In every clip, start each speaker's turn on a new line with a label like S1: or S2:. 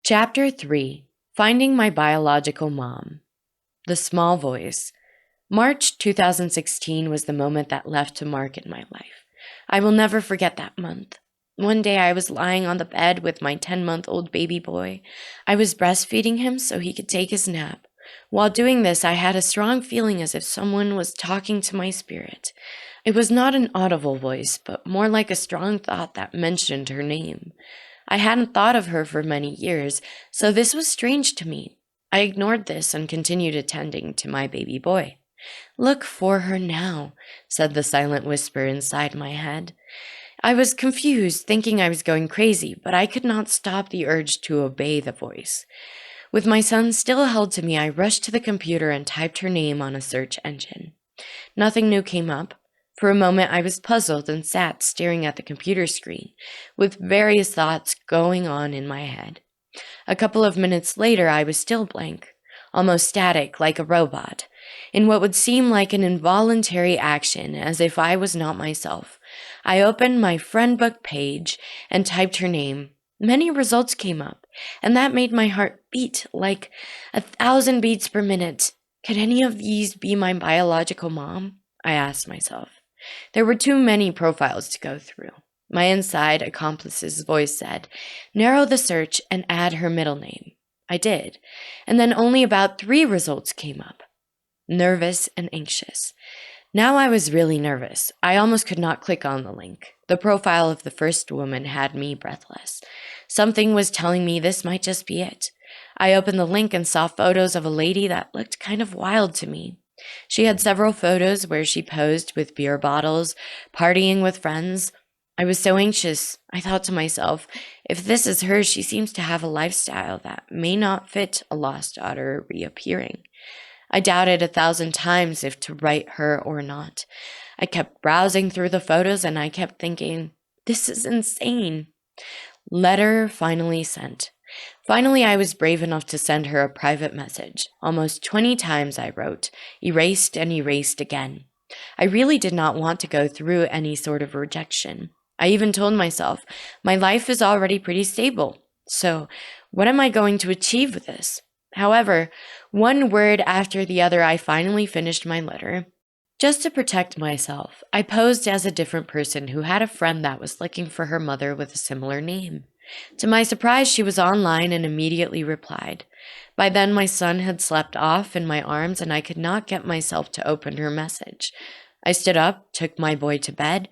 S1: Chapter 3: Finding My Biological Mom. The Small Voice. March 2016 was the moment that left a mark in my life. I will never forget that month. One day I was lying on the bed with my 10-month-old baby boy. I was breastfeeding him so he could take his nap. While doing this, I had a strong feeling as if someone was talking to my spirit. It was not an audible voice, but more like a strong thought that mentioned her name. I hadn't thought of her for many years, so this was strange to me. I ignored this and continued attending to my baby boy. "Look for her now," said the silent whisper inside my head. I was confused, thinking I was going crazy, but I could not stop the urge to obey the voice. With my son still held to me, I rushed to the computer and typed her name on a search engine. Nothing new came up. For a moment, I was puzzled and sat staring at the computer screen, with various thoughts going on in my head. A couple of minutes later, I was still blank, almost static, like a robot, in what would seem like an involuntary action, as if I was not myself. I opened my friend book page and typed her name. Many results came up, and that made my heart beat like 1,000 beats per minute. Could any of these be my biological mom? I asked myself. There were too many profiles to go through. My inside accomplice's voice said, "Narrow the search and add her middle name." I did, and then only about 3 results came up. Nervous and anxious. Now I was really nervous. I almost could not click on the link. The profile of the first woman had me breathless. Something was telling me this might just be it. I opened the link and saw photos of a lady that looked kind of wild to me. She had several photos where she posed with beer bottles, partying with friends. I was so anxious. I thought to myself, if this is her, she seems to have a lifestyle that may not fit a lost daughter reappearing. I doubted 1,000 times if to write her or not. I kept browsing through the photos and I kept thinking, this is insane. Letter finally sent. Finally, I was brave enough to send her a private message. Almost 20 times I wrote, erased and erased again. I really did not want to go through any sort of rejection. I even told myself, my life is already pretty stable, so what am I going to achieve with this? However, one word after the other, I finally finished my letter. Just to protect myself, I posed as a different person who had a friend that was looking for her mother with a similar name. To my surprise, she was online and immediately replied. By then, my son had slept off in my arms and I could not get myself to open her message. I stood up, took my boy to bed,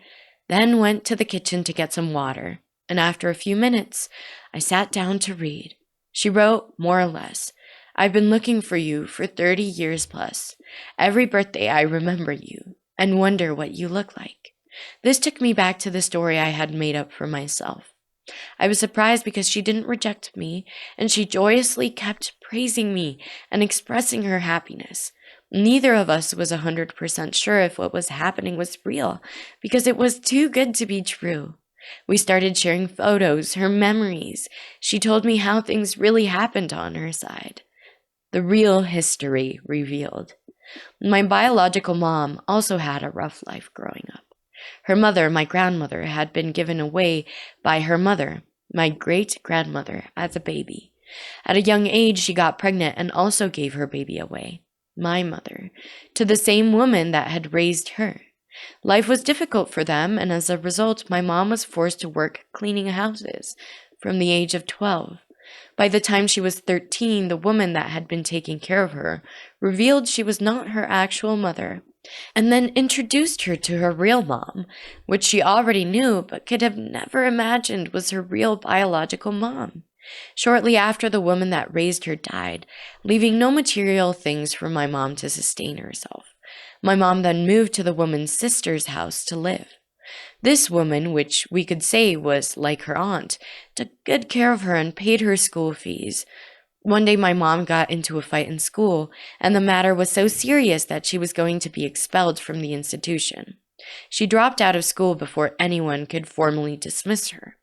S1: then went to the kitchen to get some water, and after a few minutes, I sat down to read. She wrote, more or less, "I've been looking for you for 30 years plus. Every birthday I remember you and wonder what you look like." This took me back to the story I had made up for myself. I was surprised because she didn't reject me, and she joyously kept praising me and expressing her happiness. Neither of us was 100% sure if what was happening was real, because it was too good to be true. We started sharing photos, her memories. She told me how things really happened on her side. The real history revealed. My biological mom also had a rough life growing up. Her mother, my grandmother, had been given away by her mother, my great-grandmother, as a baby. At a young age, she got pregnant and also gave her baby away, my mother, to the same woman that had raised her. Life was difficult for them, and as a result, my mom was forced to work cleaning houses from the age of 12. By the time she was 13, the woman that had been taking care of her revealed she was not her actual mother, and then introduced her to her real mom, which she already knew but could have never imagined was her real biological mom. Shortly after, the woman that raised her died, leaving no material things for my mom to sustain herself. My mom then moved to the woman's sister's house to live. This woman, which we could say was like her aunt, took good care of her and paid her school fees. One day my mom got into a fight in school, and the matter was so serious that she was going to be expelled from the institution. She dropped out of school before anyone could formally dismiss her.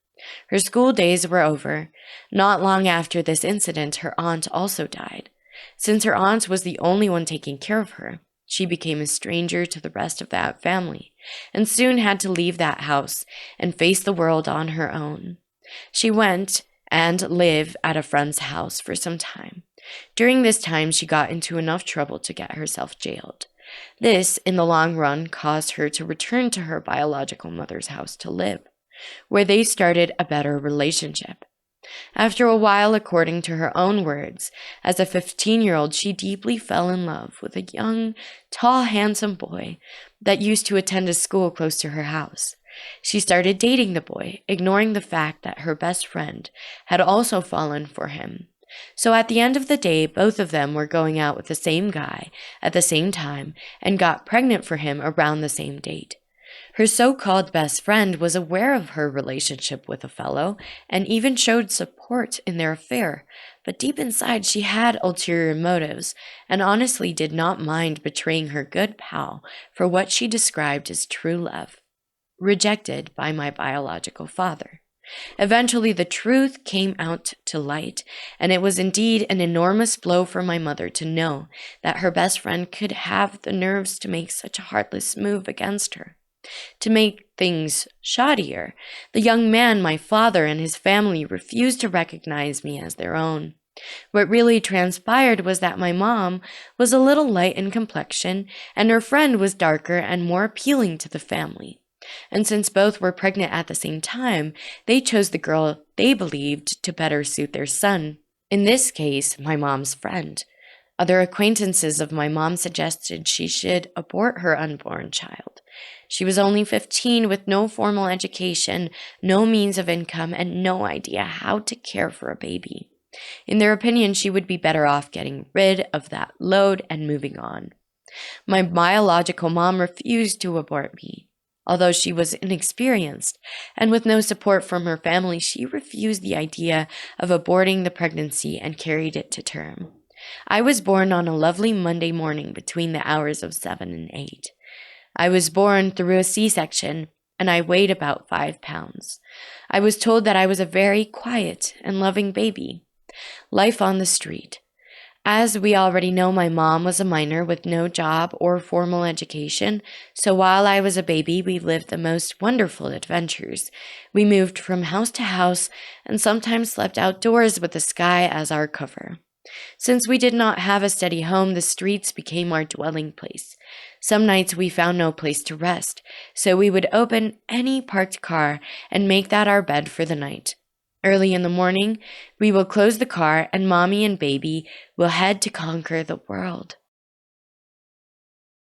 S1: Her school days were over. Not long after this incident, her aunt also died. Since her aunt was the only one taking care of her, she became a stranger to the rest of that family, and soon had to leave that house and face the world on her own. She went, and live at a friend's house for some time. During this time, she got into enough trouble to get herself jailed. This, in the long run, caused her to return to her biological mother's house to live, where they started a better relationship. After a while, according to her own words, as a 15-year-old, she deeply fell in love with a young, tall, handsome boy that used to attend a school close to her house. She started dating the boy, ignoring the fact that her best friend had also fallen for him. So at the end of the day, both of them were going out with the same guy at the same time and got pregnant for him around the same date. Her so-called best friend was aware of her relationship with a fellow and even showed support in their affair, but deep inside she had ulterior motives and honestly did not mind betraying her good pal for what she described as true love, rejected by my biological father. Eventually, the truth came out to light, and it was indeed an enormous blow for my mother to know that her best friend could have the nerves to make such a heartless move against her. To make things shoddier, the young man, my father, and his family refused to recognize me as their own. What really transpired was that my mom was a little light in complexion, and her friend was darker and more appealing to the family. And since both were pregnant at the same time, they chose the girl they believed to better suit their son. In this case, my mom's friend. Other acquaintances of my mom suggested she should abort her unborn child. She was only 15 with no formal education, no means of income, and no idea how to care for a baby. In their opinion, she would be better off getting rid of that load and moving on. My biological mom refused to abort me. Although she was inexperienced and with no support from her family, she refused the idea of aborting the pregnancy and carried it to term. I was born on a lovely Monday morning between the hours of 7 and 8. I was born through a C-section, and I weighed about 5 pounds. I was told that I was a very quiet and loving baby. Life on the street. As we already know, my mom was a minor with no job or formal education, so while I was a baby, we lived the most wonderful adventures. We moved from house to house and sometimes slept outdoors with the sky as our cover. Since we did not have a steady home, the streets became our dwelling place. Some nights we found no place to rest, so we would open any parked car and make that our bed for the night. Early in the morning, we will close the car and mommy and baby will head to conquer the world.